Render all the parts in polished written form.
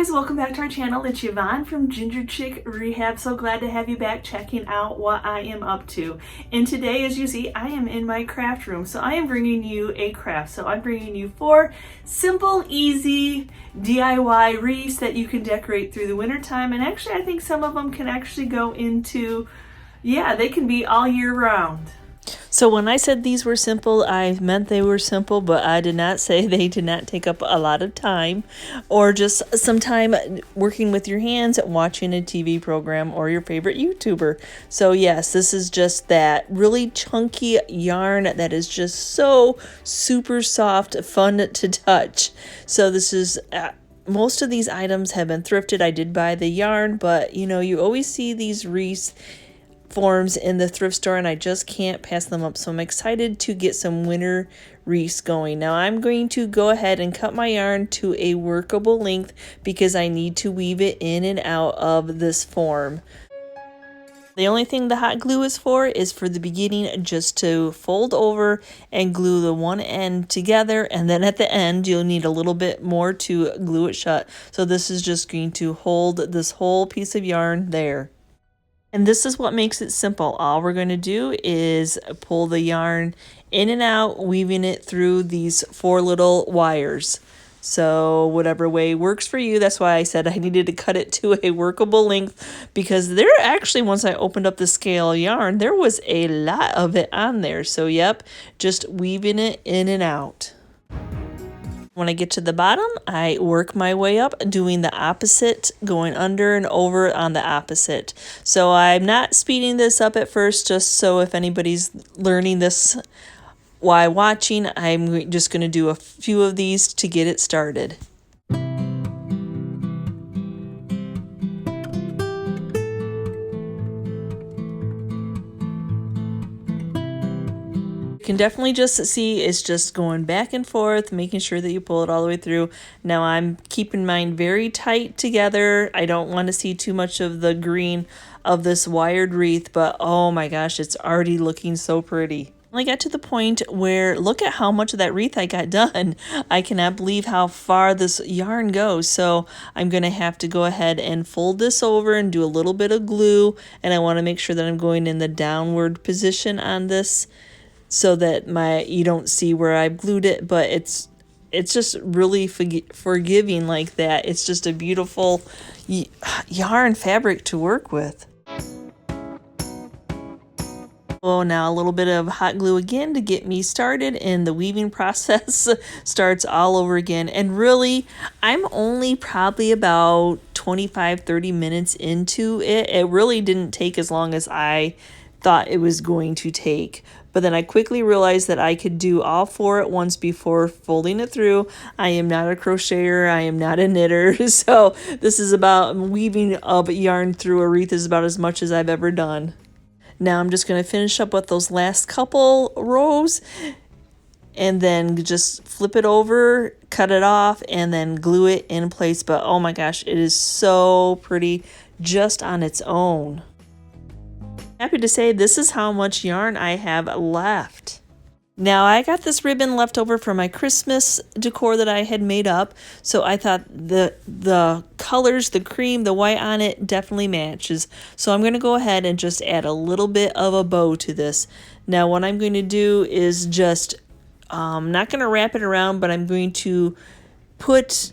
guys, welcome back to our channel. It's Yvonne from GingerChickRehab. So glad to have you back checking out what I am up to. And today, as you see, I am in my craft room. So I am bringing you a craft. So I'm bringing you 4 simple, easy DIY wreaths that you can decorate through the winter time. And actually, I think some of them can actually go into, they can be all year round. So when I said these were simple, I meant they were simple, but I did not say they did not take up a lot of time or just some time working with your hands, watching a TV program or your favorite YouTuber. So yes, this is just that really chunky yarn that is just so super soft, fun to touch. So this is... most of these items have been thrifted. I did buy the yarn, but you always see these wreaths forms in the thrift store and I just can't pass them up. So I'm excited to get some winter wreaths going. Now I'm going to go ahead and cut my yarn to a workable length because I need to weave it in and out of this form. The only thing the hot glue is for the beginning, just to fold over and glue the one end together, and then at the end you'll need a little bit more to glue it shut. So this is just going to hold this whole piece of yarn there. And this is what makes it simple. All we're going to do is pull the yarn in and out, weaving it through these 4 little wires. So whatever way works for you. That's why I said I needed to cut it to a workable length, because there actually, once I opened up the scale yarn, there was a lot of it on there. So yep, just weaving it in and out. When I get to the bottom, I work my way up, doing the opposite, going under and over on the opposite. So I'm not speeding this up at first, just so if anybody's learning this while watching, I'm just going to do a few of these to get it started. Can definitely just see it's just going back and forth, making sure that you pull it all the way through. Now I'm keeping mine very tight together. I don't want to see too much of the green of this wired wreath, but oh my gosh, it's already looking so pretty. I got to the point where look at how much of that wreath I got done. I cannot believe how far this yarn goes. So I'm going to have to go ahead and fold this over and do a little bit of glue, and I want to make sure that I'm going in the downward position on this, so that you don't see where I've glued it, but it's just really forgiving like that. It's just a beautiful yarn fabric to work with. Oh, now a little bit of hot glue again to get me started, and the weaving process starts all over again. And really, I'm only probably about 25-30 minutes into it. It really didn't take as long as I thought it was going to take. But then I quickly realized that I could do all 4 at once before folding it through. I am not a crocheter. I am not a knitter. So this is about weaving of yarn through a wreath is about as much as I've ever done. Now I'm just going to finish up with those last couple rows and then just flip it over, cut it off, and then glue it in place. But oh my gosh, it is so pretty just on its own. Happy to say this is how much yarn I have left. Now I got this ribbon left over from my Christmas decor that I had made up, so I thought the colors, the cream, the white on it definitely matches. So I'm going to go ahead and just add a little bit of a bow to this. Now what I'm going to do is just, not going to wrap it around, but I'm going to put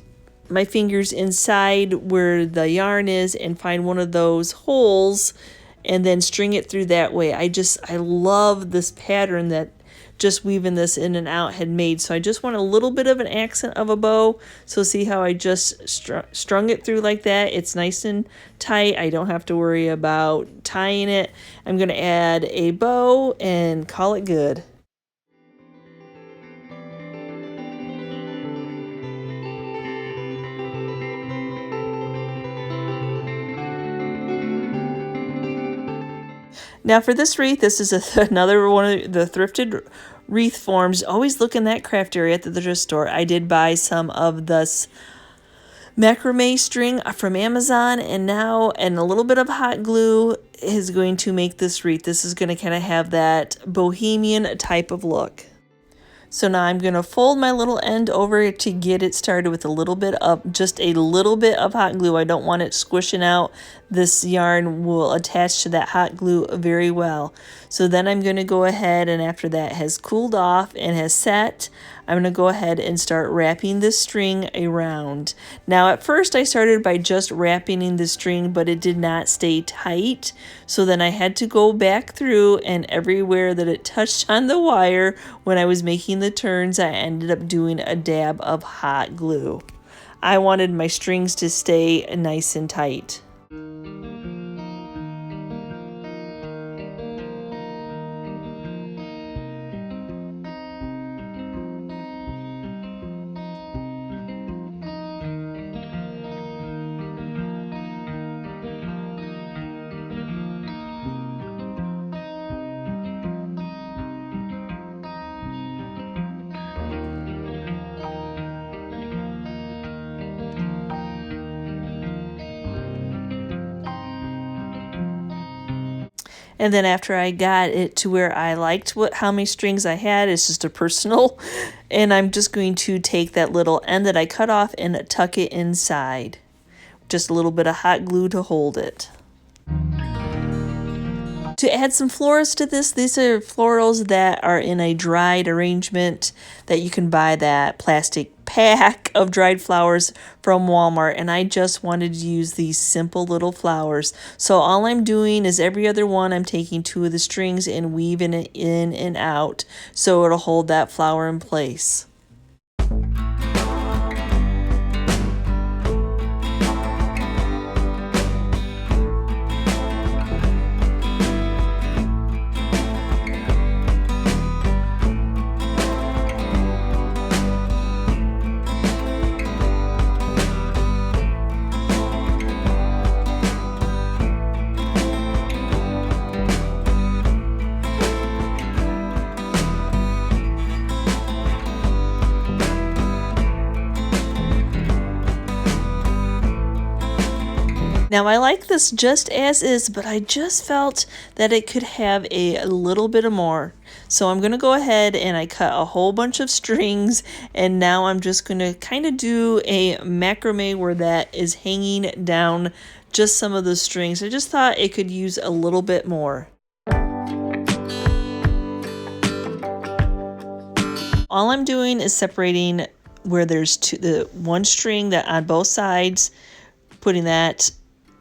my fingers inside where the yarn is and find one of those holes and then string it through that way. I love this pattern that just weaving this in and out had made. So I just want a little bit of an accent of a bow. So see how I just strung it through like that? It's nice and tight. I don't have to worry about tying it. I'm going to add a bow and call it good. Now for this wreath, this is another one of the thrifted wreath forms. Always look in that craft area at the thrift store. I did buy some of this macrame string from Amazon, and a little bit of hot glue is going to make this wreath. This is going to kind of have that bohemian type of look. So now I'm going to fold my little end over to get it started with a little bit of, just a little bit of hot glue. I don't want it squishing out. This yarn will attach to that hot glue very well. So then I'm going to go ahead, and after that has cooled off and has set, I'm going to go ahead and start wrapping the string around. Now at first I started by just wrapping in the string, but it did not stay tight. So then I had to go back through, and everywhere that it touched on the wire when I was making the turns, I ended up doing a dab of hot glue. I wanted my strings to stay nice and tight. And then after I got it to where I liked how many strings I had, it's just a personal, and I'm just going to take that little end that I cut off and tuck it inside. Just a little bit of hot glue to hold it. To add some florals to this, these are florals that are in a dried arrangement that you can buy that plastic pack of dried flowers from Walmart, and I just wanted to use these simple little flowers. So all I'm doing is every other one I'm taking 2 of the strings and weaving it in and out so it'll hold that flower in place. Now I like this just as is, but I just felt that it could have a little bit of more. So I'm going to go ahead and I cut a whole bunch of strings, and now I'm just going to kind of do a macrame where that is hanging down just some of the strings. I just thought it could use a little bit more. All I'm doing is separating where there's the one string that on both sides, putting that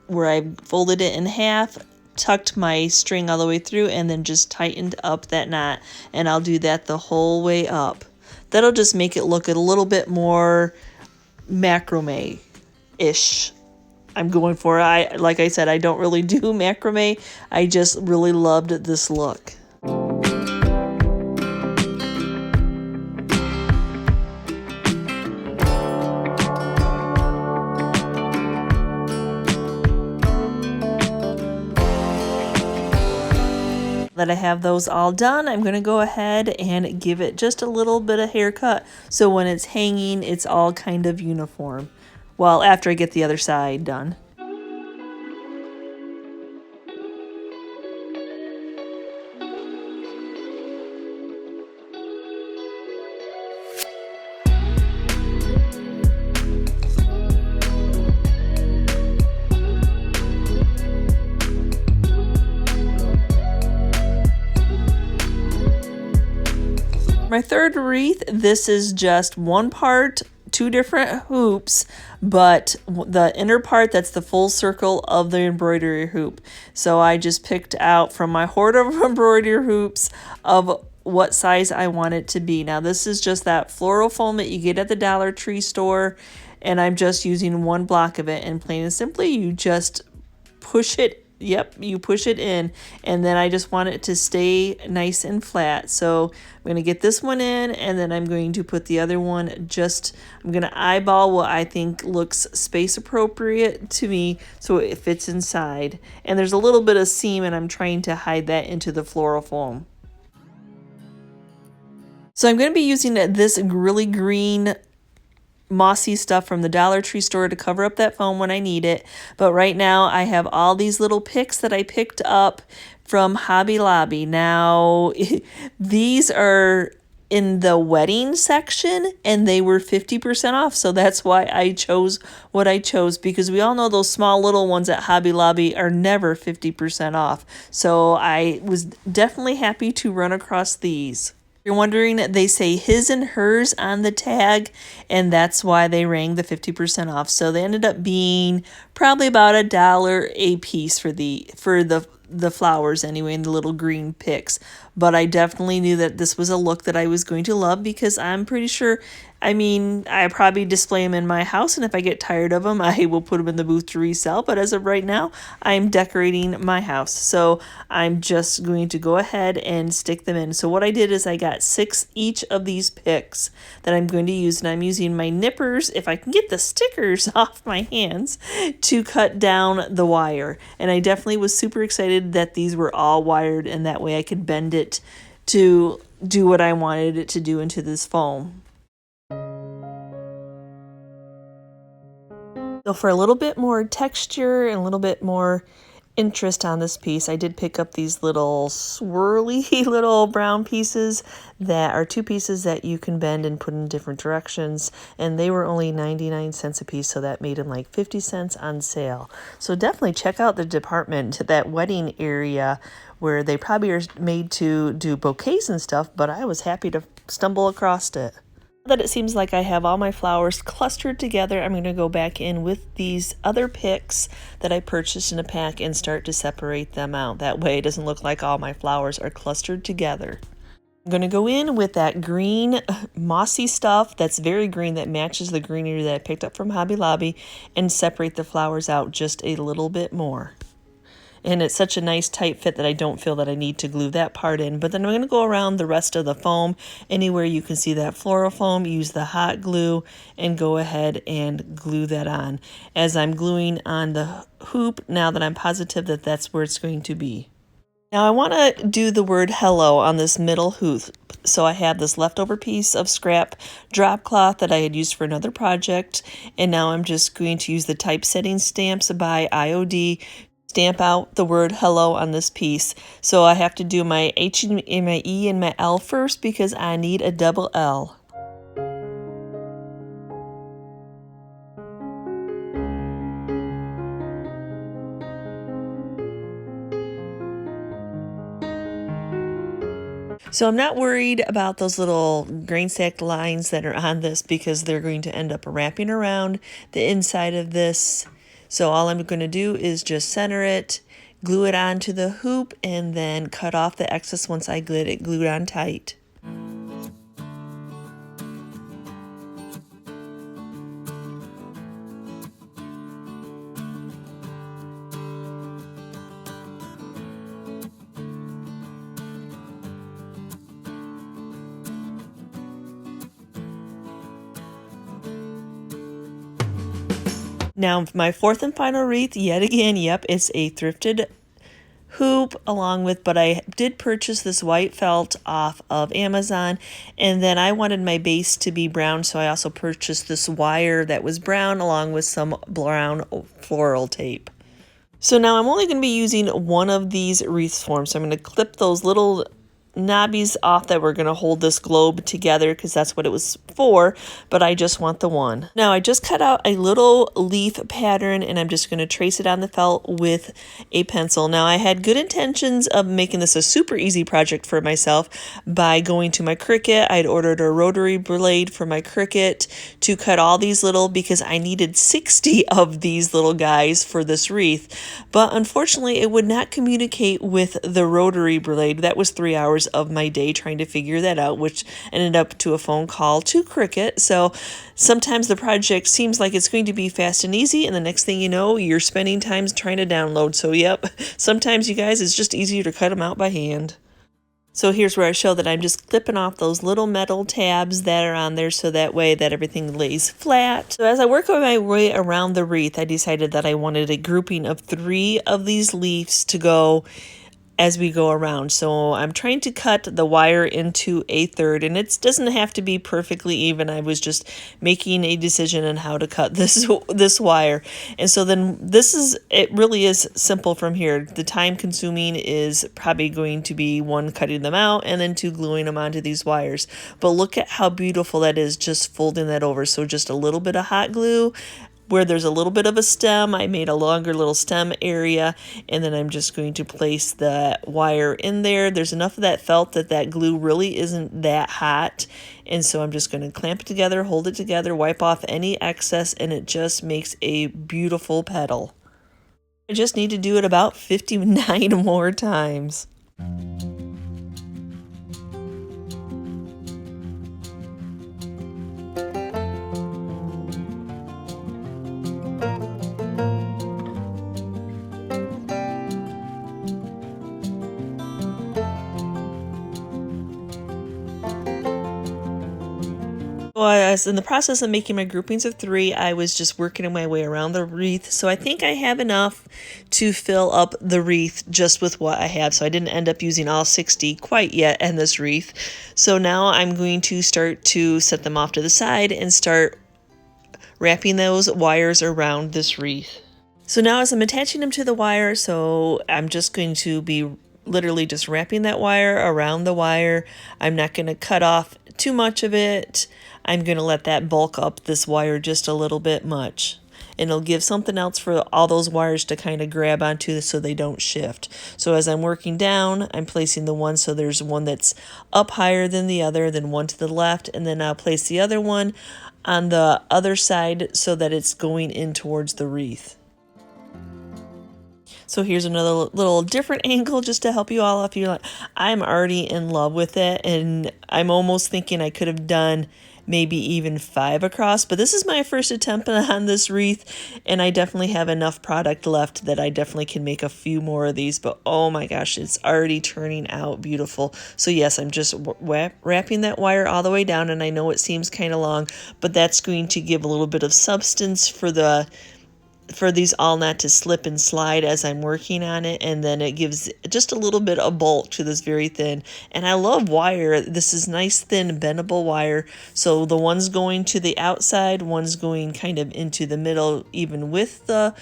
where I folded it in half, tucked my string all the way through, and then just tightened up that knot. And I'll do that the whole way up. That'll just make it look a little bit more macrame-ish. I'm going for it. Like I said, I don't really do macrame. I just really loved this look. That I have those all done, I'm going to go ahead and give it just a little bit of haircut so when it's hanging it's all kind of uniform. Well, after I get the other side done. My third wreath, this is just one part, 2 different hoops, but the inner part, that's the full circle of the embroidery hoop. So I just picked out from my hoard of embroidery hoops of what size I want it to be. Now this is just that floral foam that you get at the Dollar Tree store, and I'm just using 1 block of it, and plain and simply you just push it. Yep, you push it in, and then I just want it to stay nice and flat. So I'm going to get this one in, and then I'm going to put the other one I'm going to eyeball what I think looks space appropriate to me so it fits inside. And there's a little bit of seam, and I'm trying to hide that into the floral foam. So I'm going to be using this really green mossy stuff from the Dollar Tree store to cover up that foam when I need it. But right now I have all these little picks that I picked up from Hobby Lobby. Now these are in the wedding section and they were 50% off. So that's why I chose what I chose, because we all know those small little ones at Hobby Lobby are never 50% off. So I was definitely happy to run across these. You're wondering, they say his and hers on the tag, and that's why they rang the 50% off. So they ended up being probably about $1 a piece for the flowers anyway, and the little green picks. But I definitely knew that this was a look that I was going to love, because I'm pretty sure, I mean, I probably display them in my house, and if I get tired of them, I will put them in the booth to resell. But as of right now, I'm decorating my house. So I'm just going to go ahead and stick them in. So what I did is I got 6 each of these picks that I'm going to use, and I'm using my nippers, if I can get the stickers off my hands, to cut down the wire. And I definitely was super excited that these were all wired, and that way I could bend it to do what I wanted it to do into this foam. So for a little bit more texture and a little bit more interest on this piece, I did pick up these little swirly little brown pieces that are 2 pieces that you can bend and put in different directions, and they were only 99 cents a piece, so that made them like 50 cents on sale. So definitely check out the department, that wedding area, where they probably are made to do bouquets and stuff, but I was happy to stumble across it. Now that it seems like I have all my flowers clustered together, I'm going to go back in with these other picks that I purchased in a pack and start to separate them out. That way it doesn't look like all my flowers are clustered together. I'm going to go in with that green mossy stuff that's very green, that matches the greenery that I picked up from Hobby Lobby, and separate the flowers out just a little bit more. And it's such a nice tight fit that I don't feel that I need to glue that part in. But then I'm going to go around the rest of the foam. Anywhere you can see that floral foam, use the hot glue and go ahead and glue that on. As I'm gluing on the hoop, now that I'm positive that that's where it's going to be. Now I want to do the word hello on this middle hoop. So I have this leftover piece of scrap drop cloth that I had used for another project. And now I'm just going to use the typesetting stamps by IOD, stamp out the word hello on this piece. So I have to do my H and my E and my L first, because I need a double L. So I'm not worried about those little grain sack lines that are on this, because they're going to end up wrapping around the inside of this. So all I'm going to do is just center it, glue it onto the hoop, and then cut off the excess once I get it glued on tight. Now my fourth and final wreath, yet again, yep, it's a thrifted hoop along with, but I did purchase this white felt off of Amazon, and then I wanted my base to be brown, so I also purchased this wire that was brown along with some brown floral tape. So now I'm only going to be using one of these wreath forms, so I'm going to clip those little knobbies off that we're going to hold this globe together, because that's what it was for, but I just want the one. Now I just cut out a little leaf pattern, and I'm just going to trace it on the felt with a pencil. Now I had good intentions of making this a super easy project for myself by going to my Cricut. I'd ordered a rotary blade for my Cricut to cut all these little, because I needed 60 of these little guys for this wreath, but unfortunately it would not communicate with the rotary blade. That was 3 hours of my day trying to figure that out, which ended up to a phone call to Cricut. So sometimes the project seems like it's going to be fast and easy, and the next thing you know, you're spending time trying to download. So yep, sometimes you guys, it's just easier to cut them out by hand. So here's where I show that I'm just clipping off those little metal tabs that are on there, so that way that everything lays flat. So as I work my way around the wreath, I decided that I wanted a grouping of 3 of these leaves to go as we go around. So I'm trying to cut the wire into a third, and it doesn't have to be perfectly even. I was just making a decision on how to cut this wire. And so then it really is simple from here. The time consuming is probably going to be one, cutting them out, and then two, gluing them onto these wires. But look at how beautiful that is, just folding that over. So just a little bit of hot glue. Where there's a little bit of a stem, I made a longer little stem area, and then I'm just going to place the wire in there. There's enough of that felt that glue really isn't that hot, and so I'm just going to clamp it together, hold it together, wipe off any excess, and it just makes a beautiful petal. I just need to do it about 59 more times. Well, as in the process of making my groupings of 3, I was just working my way around the wreath. So I think I have enough to fill up the wreath just with what I have. So I didn't end up using all 60 quite yet in this wreath. So now I'm going to start to set them off to the side and start wrapping those wires around this wreath. So now as I'm attaching them to the wire, so I'm just going to be literally just wrapping that wire around the wire. I'm not going to cut off too much of it. I'm going to let that bulk up this wire just a little bit much. And it'll give something else for all those wires to kind of grab onto so they don't shift. So as I'm working down, I'm placing the one so there's one that's up higher than the other, then one to the left, and then I'll place the other one on the other side so that it's going in towards the wreath. So here's another little different angle just to help you all if you're like, I'm already in love with it, and I'm almost thinking I could have done maybe even 5 across, but this is my first attempt on this wreath, and I definitely have enough product left that I definitely can make a few more of these, but oh my gosh, it's already turning out beautiful. So yes, I'm just wrapping that wire all the way down, and I know it seems kind of long, but that's going to give a little bit of substance for these all not to slip and slide as I'm working on it, and then it gives just a little bit of bulk to this very thin. And I love wire. This is nice thin bendable wire, so the one's going to the outside, one's going kind of into the middle even with the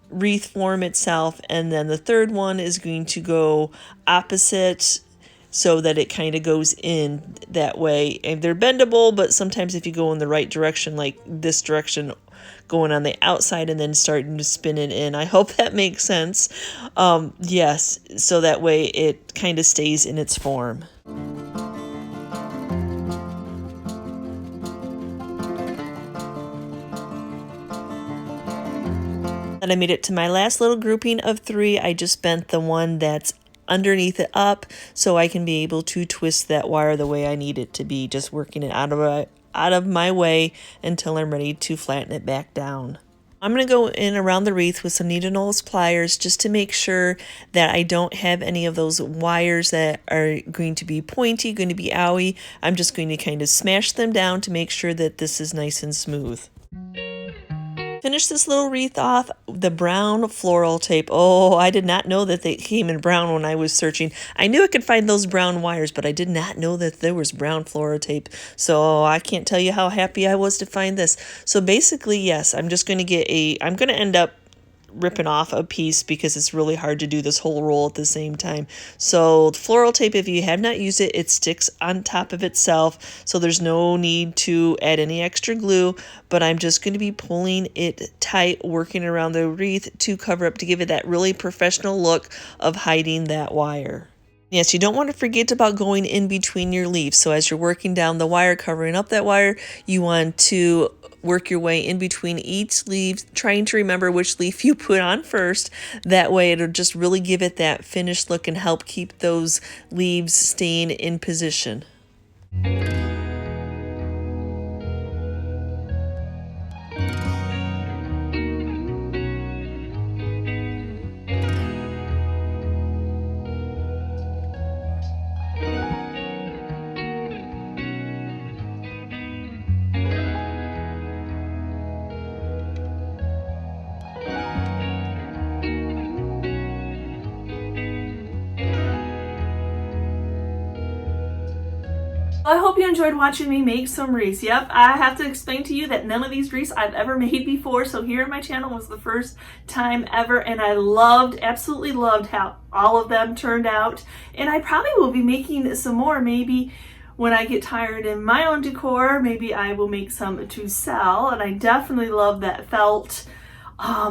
wreath form itself, and then the third one is going to go opposite so that it kind of goes in that way. And they're bendable, but sometimes if you go in the right direction, like this direction, going on the outside and then starting to spin it in. I hope that makes sense. Yes, so that way it kind of stays in its form. And I made it to my last little grouping of 3. I just bent the one that's underneath it up so I can be able to twist that wire the way I need it to be, just working it out of my way until I'm ready to flatten it back down. I'm going to go in around the wreath with some needle nose pliers just to make sure that I don't have any of those wires that are going to be pointy, going to be owie. I'm just going to kind of smash them down to make sure that this is nice and smooth. Finish this little wreath off the brown floral tape. Oh, I did not know that they came in brown when I was searching. I knew I could find those brown wires, but I did not know that there was brown floral tape. So I can't tell you how happy I was to find this. So basically, yes, I'm just going to I'm going to end up ripping off a piece because it's really hard to do this whole roll at the same time. So the floral tape, if you have not used it, it sticks on top of itself, so there's no need to add any extra glue, but I'm just going to be pulling it tight, working around the wreath to cover up, to give it that really professional look of hiding that wire. Yes, you don't want to forget about going in between your leaves. So as you're working down the wire, covering up that wire, you want to work your way in between each leaf, trying to remember which leaf you put on first. That way it'll just really give it that finished look and help keep those leaves staying in position. I hope you enjoyed watching me make some wreaths. Yep, I have to explain to you that none of these wreaths I've ever made before, so here on my channel was the first time ever, and I absolutely loved how all of them turned out. And I probably will be making some more, maybe when I get tired in my own decor. Maybe I will make some to sell, and I definitely love that felt.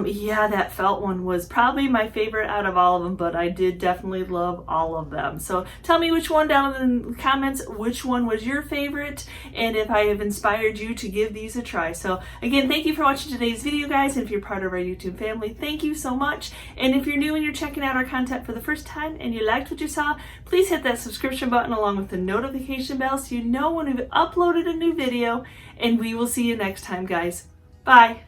Yeah, that felt one was probably my favorite out of all of them, but I did definitely love all of them. So tell me which one down in the comments, which one was your favorite, and if I have inspired you to give these a try. So again, thank you for watching today's video, guys. And if you're part of our YouTube family, thank you so much. And if you're new and you're checking out our content for the first time and you liked what you saw, please hit that subscription button along with the notification bell so you know when we've uploaded a new video. And we will see you next time, guys. Bye.